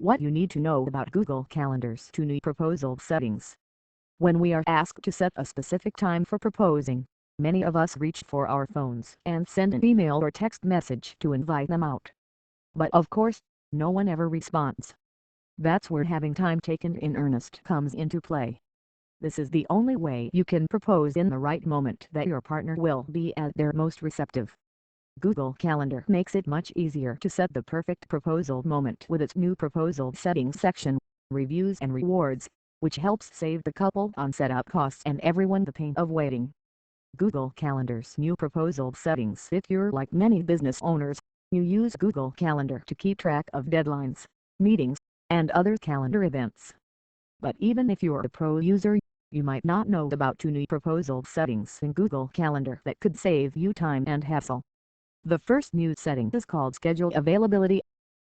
What you need to know about Google Calendar's two new proposal settings. When we are asked to set a specific time for proposing, many of us reach for our phones and send an email or text message to invite them out. But of course, no one ever responds. That's where having time taken in earnest comes into play. This is the only way you can propose in the right moment that your partner will be at their most receptive. Google Calendar makes it much easier to set the perfect proposal moment with its new proposal settings section, reviews and rewards, which helps save the couple on setup costs and everyone the pain of waiting. Google Calendar's new proposal settings. If you're like many business owners, you use Google Calendar to keep track of deadlines, meetings, and other calendar events. But even if you're a pro user, you might not know about two new proposal settings in Google Calendar that could save you time and hassle. The first new setting is called Schedule Availability.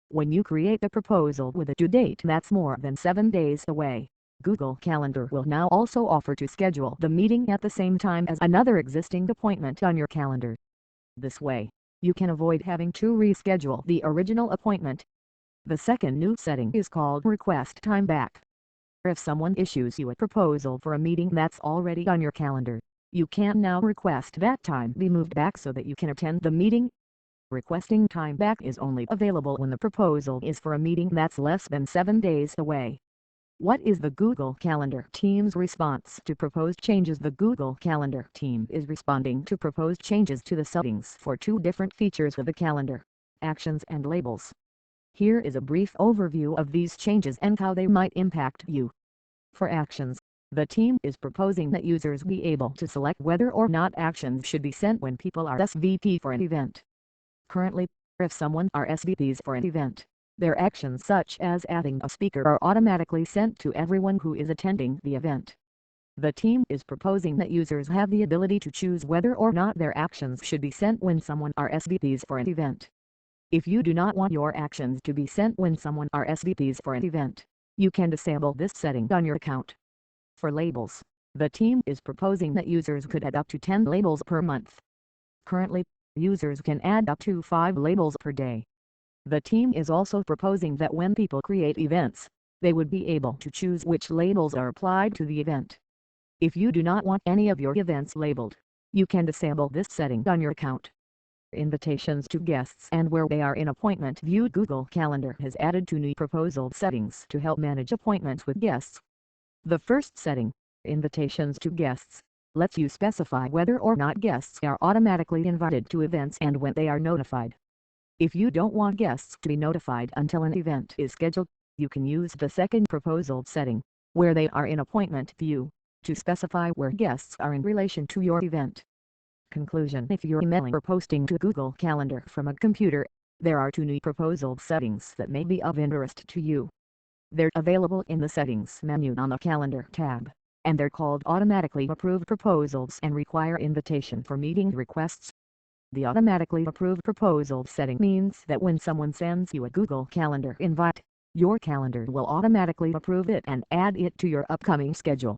When you create a proposal with a due date that's more than 7 days away, Google Calendar will now also offer to schedule the meeting at the same time as another existing appointment on your calendar. This way, you can avoid having to reschedule the original appointment. The second new setting is called Request Time Back. If someone issues you a proposal for a meeting that's already on your calendar, you can now request that time be moved back so that you can attend the meeting. Requesting time back is only available when the proposal is for a meeting that's less than 7 days away. What is the Google Calendar team's response to proposed changes? The Google Calendar team is responding to proposed changes to the settings for two different features of the calendar: actions and labels. Here is a brief overview of these changes and how they might impact you. For actions, the team is proposing that users be able to select whether or not actions should be sent when people are SVP for an event. Currently, if someone are SVPs for an event, their actions such as adding a speaker are automatically sent to everyone who is attending the event. The team is proposing that users have the ability to choose whether or not their actions should be sent when someone are SVPs for an event. If you do not want your actions to be sent when someone are SVPs for an event, you can disable this setting on your account. For labels, the team is proposing that users could add up to 10 labels per month. Currently, users can add up to 5 labels per day. The team is also proposing that when people create events, they would be able to choose which labels are applied to the event. If you do not want any of your events labeled, you can disable this setting on your account. Invitations to guests and where they are in appointment view. Google Calendar has added two new proposal settings to help manage appointments with guests. The first setting, Invitations to Guests, lets you specify whether or not guests are automatically invited to events and when they are notified. If you don't want guests to be notified until an event is scheduled, you can use the second proposal setting, where they are in appointment view, to specify where guests are in relation to your event. Conclusion: if you're emailing or posting to Google Calendar from a computer, there are two new proposal settings that may be of interest to you. They're available in the Settings menu on the Calendar tab, and they're called Automatically Approved Proposals and require invitation for meeting requests. The Automatically Approved Proposal setting means that when someone sends you a Google Calendar invite, your calendar will automatically approve it and add it to your upcoming schedule.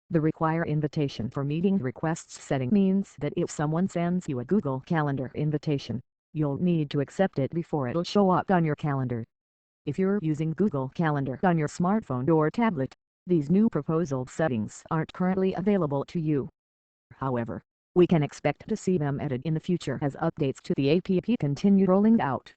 The Require Invitation for Meeting Requests setting means that if someone sends you a Google Calendar invitation, you'll need to accept it before it'll show up on your calendar. If you're using Google Calendar on your smartphone or tablet, these new proposal settings aren't currently available to you. However, we can expect to see them added in the future as updates to the app continue rolling out.